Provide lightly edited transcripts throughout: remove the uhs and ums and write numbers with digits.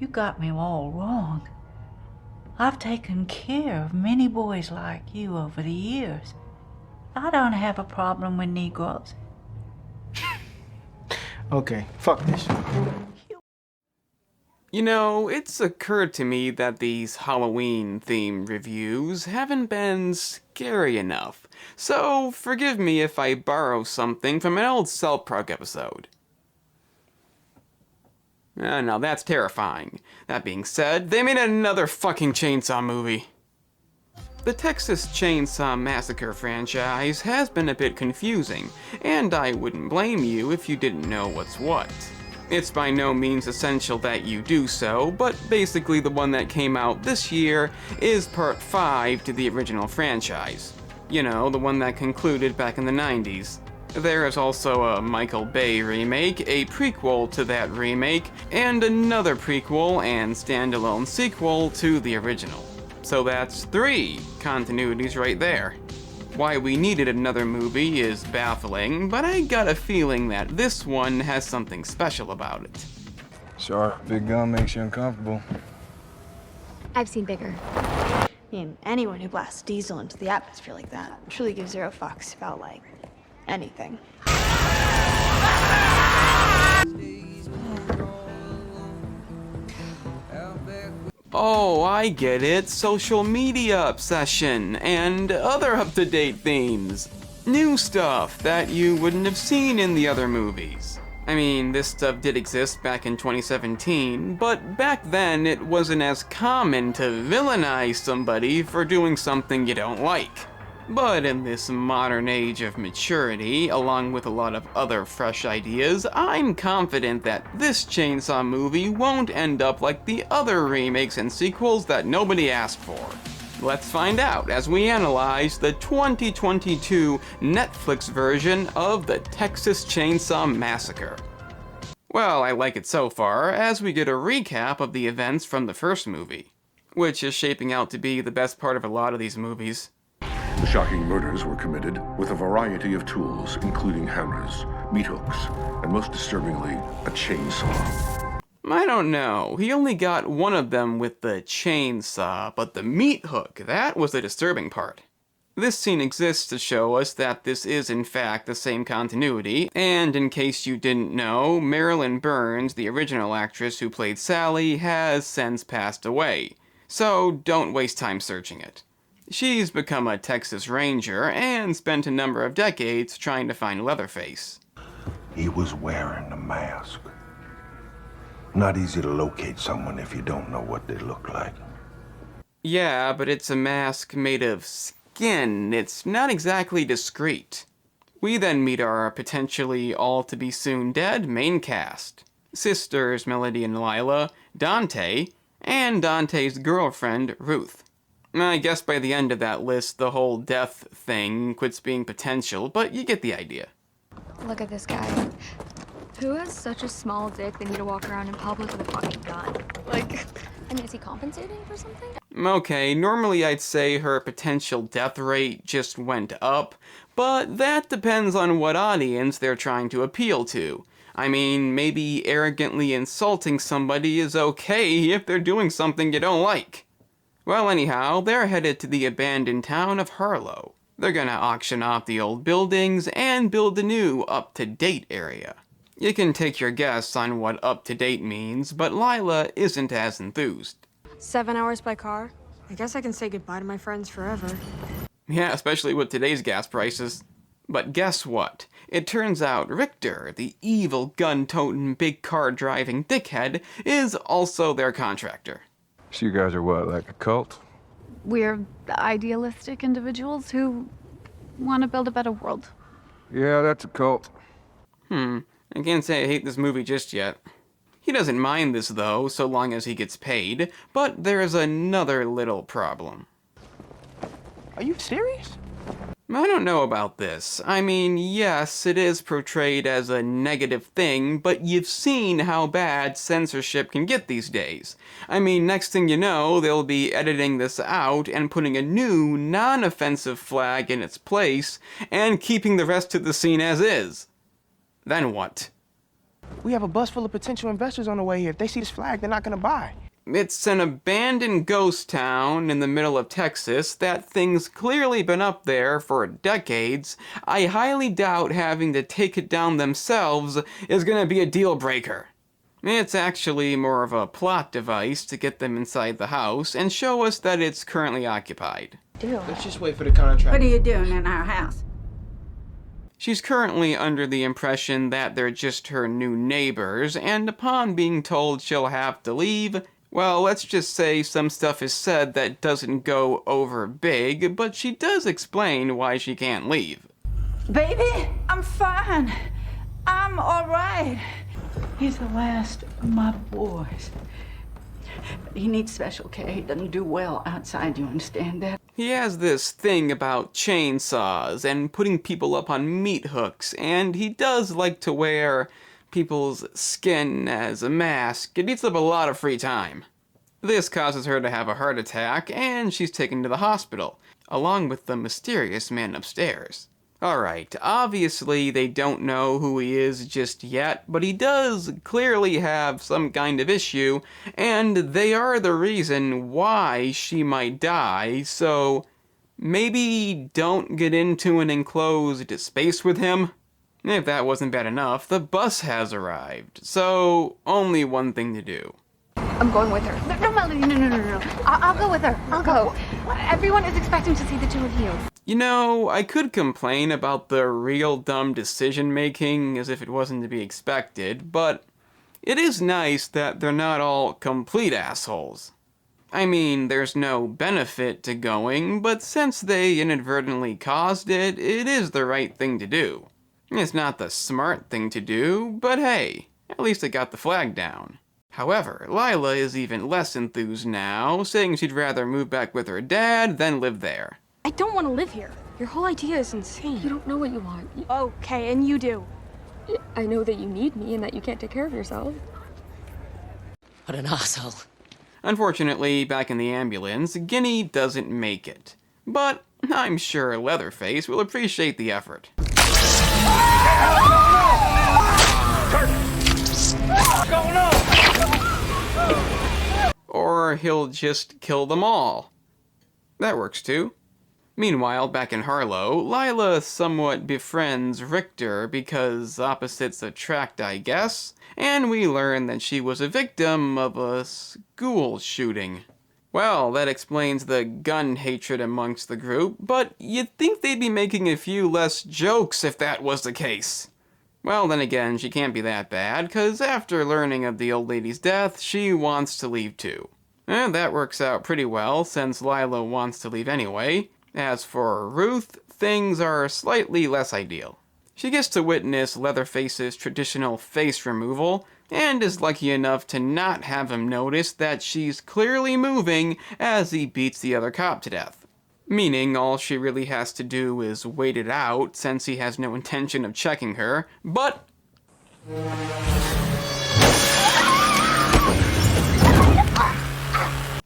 You got me all wrong. I've taken care of many boys like you over the years. I don't have a problem with Negroes. Okay, fuck this. You know, it's occurred to me that these Halloween-themed reviews haven't been scary enough, so forgive me if I borrow something from an old Cell Prog episode. Now that's terrifying. That being said, they made another fucking chainsaw movie. The Texas Chainsaw Massacre franchise has been a bit confusing, and I wouldn't blame you if you didn't know what's what. It's by no means essential that you do so, but basically the one that came out this year is part 5 to the original franchise. You know, the one that concluded back in the 90s. There is also a Michael Bay remake, a prequel to that remake, and another prequel and standalone sequel to the original. So that's 3 continuities right there. Why we needed another movie is baffling, but I got a feeling that this one has something special about it. Sorry, big gun makes you uncomfortable. I've seen bigger. I mean, anyone who blasts diesel into the atmosphere like that truly gives zero fucks about, like, anything. Oh, I get it. Social media obsession and other up-to-date themes. New stuff that you wouldn't have seen in the other movies. I mean, this stuff did exist back in 2017, but back then it wasn't as common to villainize somebody for doing something you don't like. But in this modern age of maturity, along with a lot of other fresh ideas, I'm confident that this Chainsaw movie won't end up like the other remakes and sequels that nobody asked for. Let's find out as we analyze the 2022 Netflix version of the Texas Chainsaw Massacre. Well, I like it so far, as we get a recap of the events from the first movie, which is shaping out to be the best part of a lot of these movies. The shocking murders were committed with a variety of tools, including hammers, meat hooks, and most disturbingly, a chainsaw. I don't know, he only got one of them with the chainsaw, but the meat hook, that was the disturbing part. This scene exists to show us that this is in fact the same continuity, and in case you didn't know, Marilyn Burns, the original actress who played Sally, has since passed away, so don't waste time searching it. She's become a Texas Ranger and spent a number of decades trying to find Leatherface. He was wearing a mask. Not easy to locate someone if you don't know what they look like. Yeah, but it's a mask made of skin. It's not exactly discreet. We then meet our potentially all-to-be-soon-dead main cast. Sisters Melody and Lila, Dante, and Dante's girlfriend, Ruth. I guess by the end of that list, the whole death thing quits being potential, but you get the idea. Look at this guy. Who has such a small dick they need to walk around in public with a fucking gun? Like, I mean, is he compensating for something? Okay, normally I'd say her potential death rate just went up, but that depends on what audience they're trying to appeal to. I mean, maybe arrogantly insulting somebody is okay if they're doing something you don't like. Well, anyhow, they're headed to the abandoned town of Harlow. They're gonna auction off the old buildings and build a new, up-to-date area. You can take your guess on what up-to-date means, but Lila isn't as enthused. 7 hours by car? I guess I can say goodbye to my friends forever. Yeah, especially with today's gas prices. But guess what? It turns out Richter, the evil gun-toting, big-car-driving dickhead, is also their contractor. So you guys are what, like a cult? We're idealistic individuals who want to build a better world. Yeah, that's a cult. I can't say I hate this movie just yet. He doesn't mind this though, so long as he gets paid, but there's another little problem. Are you serious? I don't know about this. I mean, yes, it is portrayed as a negative thing, but you've seen how bad censorship can get these days. I mean, next thing you know, they'll be editing this out and putting a new, non-offensive flag in its place, and keeping the rest of the scene as is. Then what? We have a bus full of potential investors on the way here. If they see this flag, they're not gonna buy. It's an abandoned ghost town in the middle of Texas. That thing's clearly been up there for decades. I highly doubt having to take it down themselves is gonna be a deal breaker. It's actually more of a plot device to get them inside the house and show us that it's currently occupied. Let's just wait for the contract. What are you doing in our house? She's currently under the impression that they're just her new neighbors, and upon being told she'll have to leave, well, let's just say some stuff is said that doesn't go over big, but she does explain why she can't leave. Baby, I'm fine. I'm all right. He's the last of my boys. But he needs special care. He doesn't do well outside, you understand that? He has this thing about chainsaws and putting people up on meat hooks, and he does like to wear people's skin as a mask. It eats up a lot of free time. This causes her to have a heart attack, and she's taken to the hospital, along with the mysterious man upstairs. Alright, obviously they don't know who he is just yet, but he does clearly have some kind of issue, and they are the reason why she might die, so maybe don't get into an enclosed space with him? If that wasn't bad enough, the bus has arrived, so only one thing to do. I'm going with her. No, Melody, no. I'll go with her. I'll go. Everyone is expecting to see the two of you. You know, I could complain about the real dumb decision-making as if it wasn't to be expected, but it is nice that they're not all complete assholes. I mean, there's no benefit to going, but since they inadvertently caused it, it is the right thing to do. It's not the smart thing to do, but hey, at least they got the flag down. However, Lila is even less enthused now, saying she'd rather move back with her dad than live there. I don't want to live here. Your whole idea is insane. You don't know what you want. Okay, and you do. I know that you need me and that you can't take care of yourself. What an asshole. Unfortunately, back in the ambulance, Guinea doesn't make it. But I'm sure Leatherface will appreciate the effort. Or he'll just kill them all. That works too. Meanwhile, back in Harlow, Lila somewhat befriends Richter because opposites attract, I guess, and we learn that she was a victim of a school shooting. Well, that explains the gun hatred amongst the group, but you'd think they'd be making a few less jokes if that was the case. Well, then again, she can't be that bad, because after learning of the old lady's death, she wants to leave too. And that works out pretty well, since Lila wants to leave anyway. As for Ruth, things are slightly less ideal. She gets to witness Leatherface's traditional face removal, and is lucky enough to not have him notice that she's clearly moving as he beats the other cop to death. Meaning all she really has to do is wait it out, since he has no intention of checking her, but...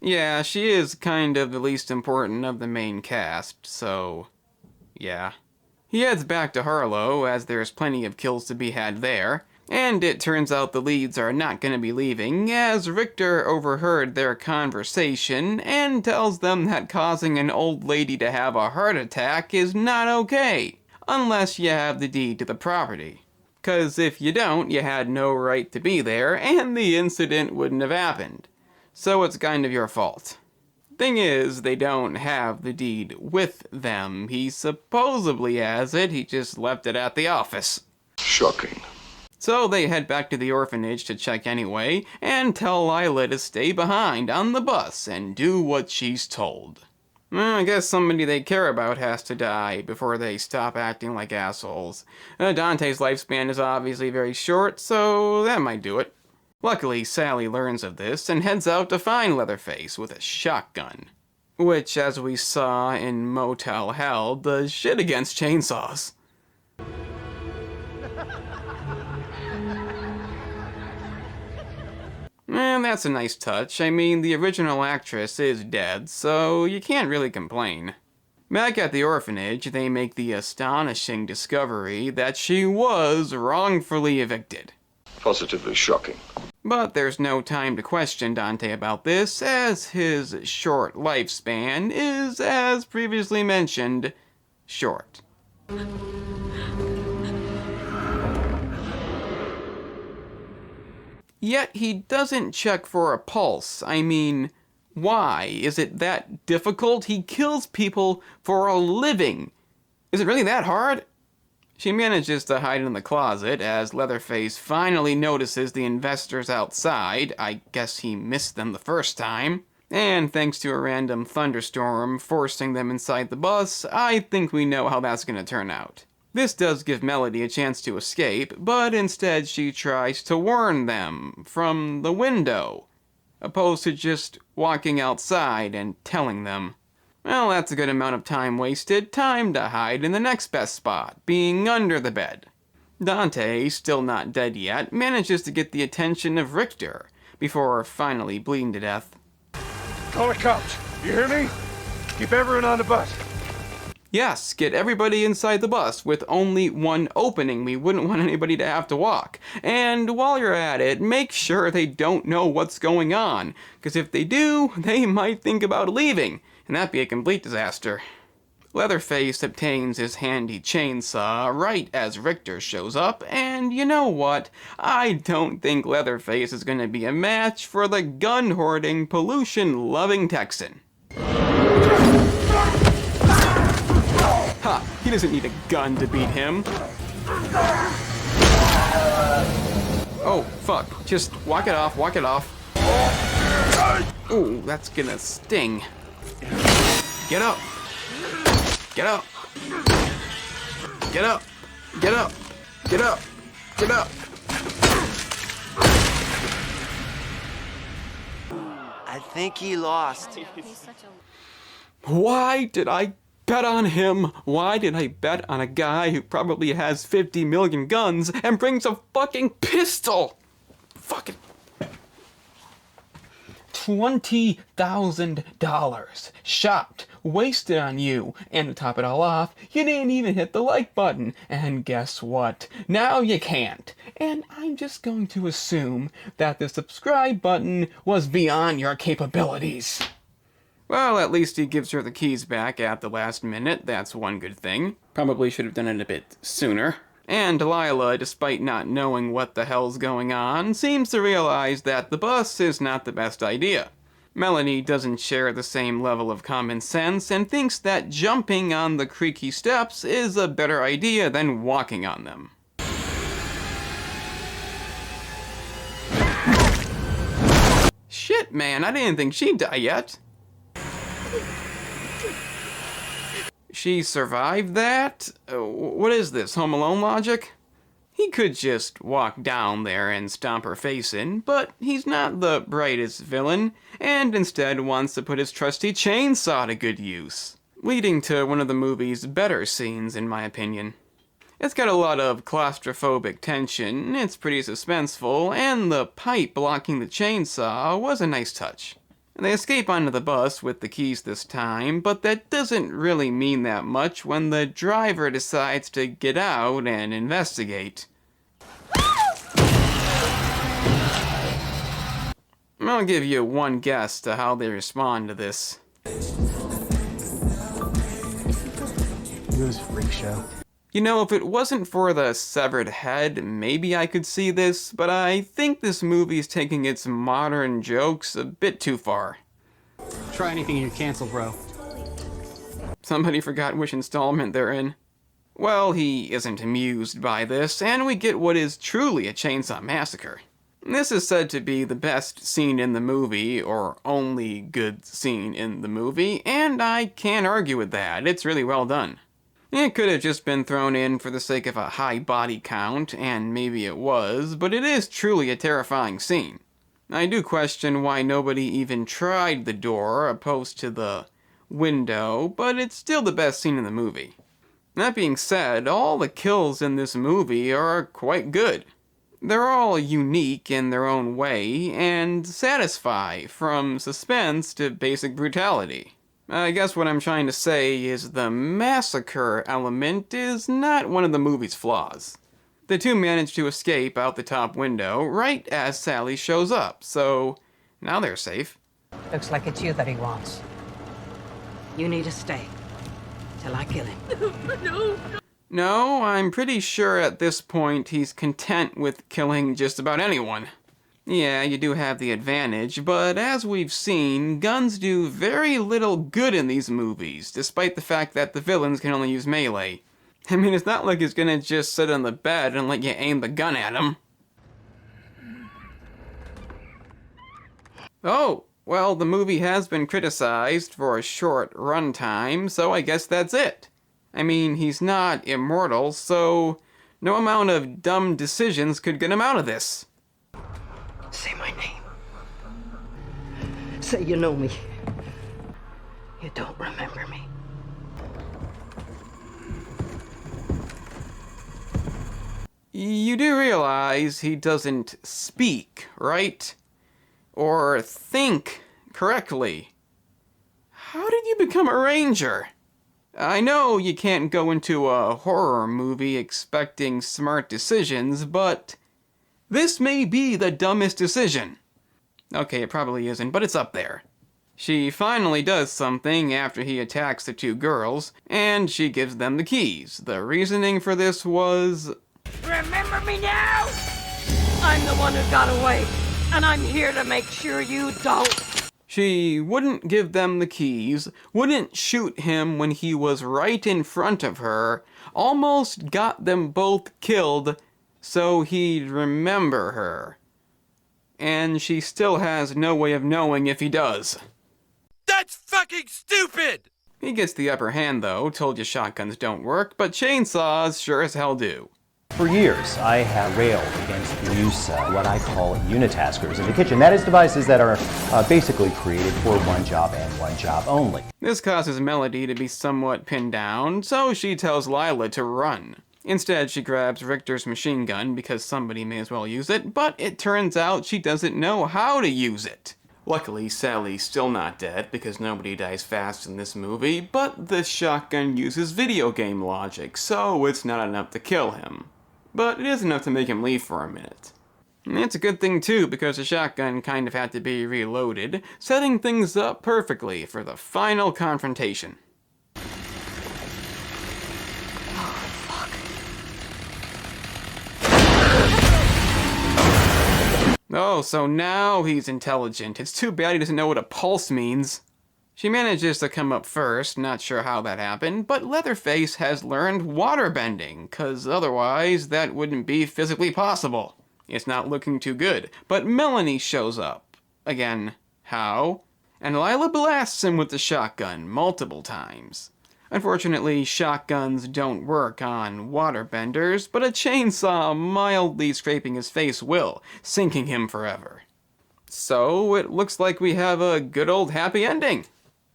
yeah, she is kind of the least important of the main cast, so... yeah. He heads back to Harlow, as there's plenty of kills to be had there, and it turns out the leads are not going to be leaving, as Richter overheard their conversation and tells them that causing an old lady to have a heart attack is not okay, unless you have the deed to the property. 'Cause if you don't, you had no right to be there, and the incident wouldn't have happened. So it's kind of your fault. Thing is, they don't have the deed with them. He supposedly has it, he just left it at the office. Shocking. So they head back to the orphanage to check anyway, and tell Lila to stay behind on the bus and do what she's told. Well, I guess somebody they care about has to die before they stop acting like assholes. Dante's lifespan is obviously very short, so that might do it. Luckily, Sally learns of this and heads out to find Leatherface with a shotgun. Which, as we saw in Motel Hell, does shit against chainsaws. And that's a nice touch. I mean, the original actress is dead, so you can't really complain. Back at the orphanage, they make the astonishing discovery that she was wrongfully evicted. positively shocking. But there's no time to question Dante about this, as his short lifespan is, as previously mentioned, short. Yet he doesn't check for a pulse. I mean, why? Is it that difficult? He kills people for a living. Is it really that hard? She manages to hide in the closet as Leatherface finally notices the investors outside. I guess he missed them the first time. And thanks to a random thunderstorm forcing them inside the bus, I think we know how that's going to turn out. This does give Melody a chance to escape, but instead she tries to warn them from the window, opposed to just walking outside and telling them. Well, that's a good amount of time wasted. Time to hide in the next best spot, being under the bed. Dante, still not dead yet, manages to get the attention of Richter before finally bleeding to death. Call the cops. You hear me? Keep everyone on the bus. Yes, get everybody inside the bus with only one opening. We wouldn't want anybody to have to walk. And while you're at it, make sure they don't know what's going on, because if they do, they might think about leaving, and that'd be a complete disaster. Leatherface obtains his handy chainsaw right as Richter shows up, and you know what? I don't think Leatherface is going to be a match for the gun-hoarding, pollution-loving Texan. Ha! He doesn't need a gun to beat him. Oh, fuck. Just walk it off, walk it off. Ooh, that's gonna sting. Get up! Get up! Get up! Get up! Get up! Get up! I think he lost. Why did I bet on him? Why did I bet on a guy who probably has 50 million guns and brings a fucking pistol? Fucking $20,000 shot wasted on you, and to top it all off, you didn't even hit the like button, and guess what? Now you can't. And I'm just going to assume that the subscribe button was beyond your capabilities. Well, at least he gives her the keys back at the last minute. That's one good thing. Probably should have done it a bit sooner. And Delilah, despite not knowing what the hell's going on, seems to realize that the bus is not the best idea. Melanie doesn't share the same level of common sense and thinks that jumping on the creaky steps is a better idea than walking on them. Shit, man, I didn't think she'd die yet. She survived that? What is this, Home Alone logic? He could just walk down there and stomp her face in, but he's not the brightest villain, and instead wants to put his trusty chainsaw to good use, leading to one of the movie's better scenes, in my opinion. It's got a lot of claustrophobic tension, it's pretty suspenseful, and the pipe blocking the chainsaw was a nice touch. They escape onto the bus with the keys this time, but that doesn't really mean that much when the driver decides to get out and investigate. I'll give you one guess to how they respond to this. This freak show. You know, if it wasn't for the severed head, maybe I could see this, but I think this movie's taking its modern jokes a bit too far. Try anything and you're canceled, bro. Somebody forgot which installment they're in. Well, he isn't amused by this, and we get what is truly a Chainsaw Massacre. This is said to be the best scene in the movie, or only good scene in the movie, and I can't argue with that. It's really well done. It could have just been thrown in for the sake of a high body count, and maybe it was, but it is truly a terrifying scene. I do question why nobody even tried the door opposed to the window, but it's still the best scene in the movie. That being said, all the kills in this movie are quite good. They're all unique in their own way, and satisfy from suspense to basic brutality. I guess what I'm trying to say is the massacre element is not one of the movie's flaws. The two manage to escape out the top window right as Sally shows up, so now they're safe. Looks like it's you that he wants. You need to stay till I kill him. No. No, I'm pretty sure at this point he's content with killing just about anyone. Yeah, you do have the advantage, but as we've seen, guns do very little good in these movies, despite the fact that the villains can only use melee. I mean, it's not like he's gonna just sit on the bed and let you aim the gun at him. Oh, well, the movie has been criticized for a short runtime, so I guess that's it. I mean, he's not immortal, so no amount of dumb decisions could get him out of this. Say my name. Say you know me. You don't remember me. You do realize he doesn't speak, right? Or think correctly. How did you become a ranger? I know you can't go into a horror movie expecting smart decisions, but this may be the dumbest decision. Okay, it probably isn't, but it's up there. She finally does something after he attacks the two girls, and she gives them the keys. The reasoning for this was... Remember me now? I'm the one who got away, and I'm here to make sure you don't. She wouldn't give them the keys, wouldn't shoot him when he was right in front of her, almost got them both killed so he'd remember her. And she still has no way of knowing if he does. That's fucking stupid! He gets the upper hand though, told you shotguns don't work, but chainsaws sure as hell do. For years, I have railed against the use of what I call unitaskers in the kitchen. That is, devices that are basically created for one job and one job only. This causes Melody to be somewhat pinned down, so she tells Lila to run. Instead, she grabs Richter's machine gun because somebody may as well use it, but it turns out she doesn't know how to use it. Luckily, Sally's still not dead because nobody dies fast in this movie, but the shotgun uses video game logic, so it's not enough to kill him. But it is enough to make him leave for a minute. And it's a good thing too, because the shotgun kind of had to be reloaded, setting things up perfectly for the final confrontation. Oh, so now he's intelligent. It's too bad he doesn't know what a pulse means. She manages to come up first, not sure how that happened, but Leatherface has learned waterbending, cause otherwise that wouldn't be physically possible. It's not looking too good, but Melanie shows up. Again, how? And Lila blasts him with the shotgun multiple times. Unfortunately, shotguns don't work on waterbenders, but a chainsaw mildly scraping his face will, sinking him forever. So, it looks like we have a good old happy ending.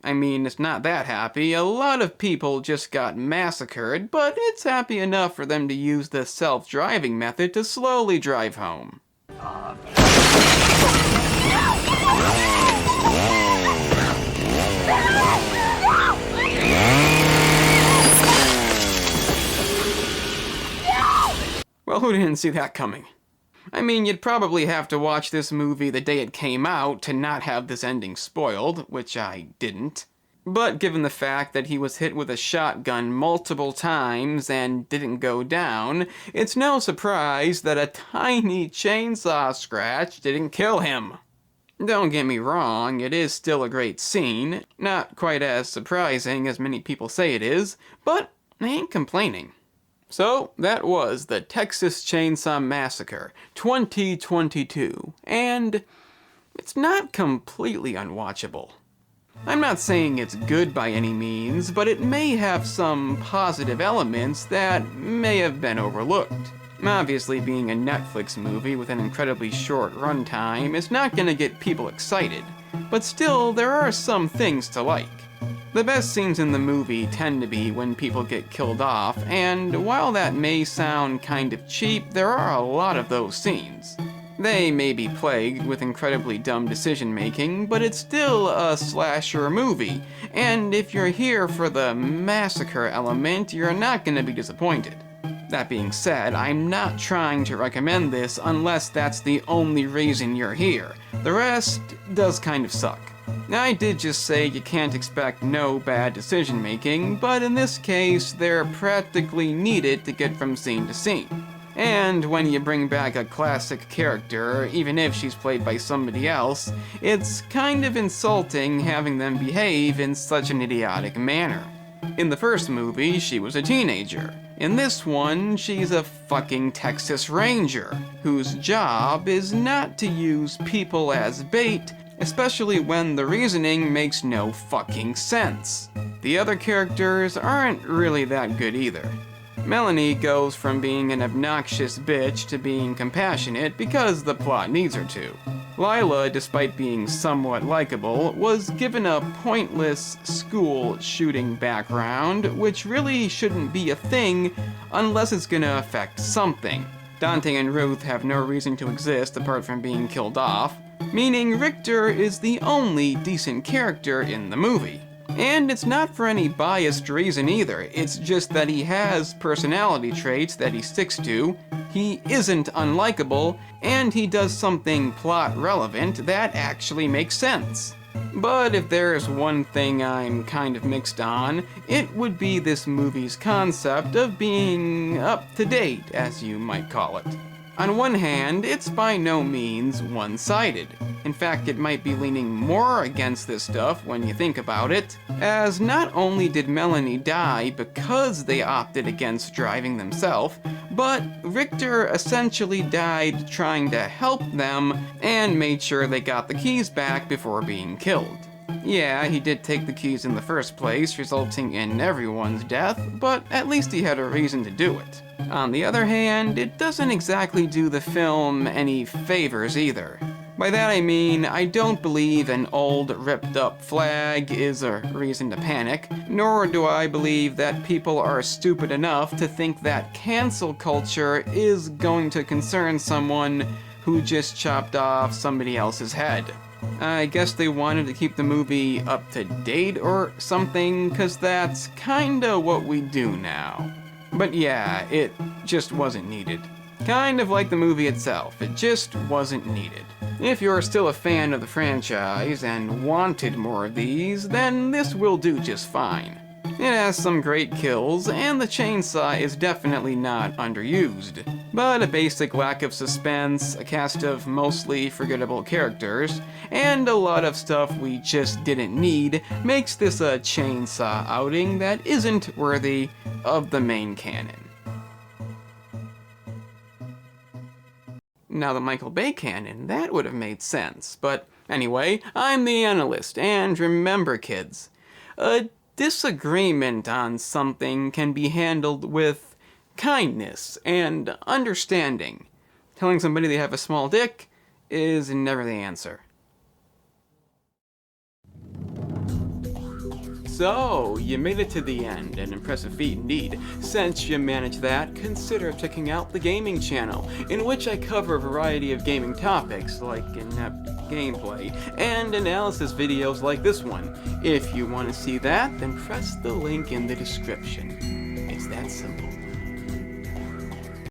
I mean, it's not that happy. A lot of people just got massacred, but it's happy enough for them to use the self-driving method to slowly drive home. Well, who didn't see that coming? I mean, you'd probably have to watch this movie the day it came out to not have this ending spoiled, which I didn't. But given the fact that he was hit with a shotgun multiple times and didn't go down, it's no surprise that a tiny chainsaw scratch didn't kill him. Don't get me wrong, it is still a great scene, not quite as surprising as many people say it is, but I ain't complaining. So, that was the Texas Chainsaw Massacre 2022, and it's not completely unwatchable. I'm not saying it's good by any means, but it may have some positive elements that may have been overlooked. Obviously, being a Netflix movie with an incredibly short runtime is not gonna get people excited, but still, there are some things to like. The best scenes in the movie tend to be when people get killed off, and while that may sound kind of cheap, there are a lot of those scenes. They may be plagued with incredibly dumb decision-making, but it's still a slasher movie, and if you're here for the massacre element, you're not gonna be disappointed. That being said, I'm not trying to recommend this unless that's the only reason you're here. The rest does kind of suck. I did just say you can't expect no bad decision making, but in this case, they're practically needed to get from scene to scene. And when you bring back a classic character, even if she's played by somebody else, it's kind of insulting having them behave in such an idiotic manner. In the first movie, she was a teenager. In this one, she's a fucking Texas Ranger, whose job is not to use people as bait, especially when the reasoning makes no fucking sense. The other characters aren't really that good either. Melanie goes from being an obnoxious bitch to being compassionate because the plot needs her to. Lila, despite being somewhat likable, was given a pointless school shooting background, which really shouldn't be a thing unless it's gonna affect something. Dante and Ruth have no reason to exist apart from being killed off, meaning Richter is the only decent character in the movie. And it's not for any biased reason either, it's just that he has personality traits that he sticks to, he isn't unlikable, and he does something plot relevant that actually makes sense. But if there's one thing I'm kind of mixed on, it would be this movie's concept of being up to date, as you might call it. On one hand, it's by no means one-sided. In fact, it might be leaning more against this stuff when you think about it, as not only did Melanie die because they opted against driving themselves, but Richter essentially died trying to help them and made sure they got the keys back before being killed. Yeah, he did take the keys in the first place, resulting in everyone's death, but at least he had a reason to do it. On the other hand, it doesn't exactly do the film any favors either. By that I mean, I don't believe an old, ripped-up flag is a reason to panic, nor do I believe that people are stupid enough to think that cancel culture is going to concern someone who just chopped off somebody else's head. I guess they wanted to keep the movie up to date or something, 'cause that's kinda what we do now. But yeah, it just wasn't needed. Kind of like the movie itself, it just wasn't needed. If you're still a fan of the franchise and wanted more of these, then this will do just fine. It has some great kills, and the chainsaw is definitely not underused. But a basic lack of suspense, a cast of mostly forgettable characters, and a lot of stuff we just didn't need makes this a chainsaw outing that isn't worthy of the main canon. Now the Michael Bay canon, that would have made sense. But anyway, I'm the analyst, and remember kids, a disagreement on something can be handled with kindness and understanding. Telling somebody they have a small dick is never the answer. So, you made it to the end, an impressive feat indeed. Since you managed that, consider checking out the gaming channel, in which I cover a variety of gaming topics, like in-depth gameplay, and analysis videos like this one. If you want to see that, then press the link in the description. It's that simple.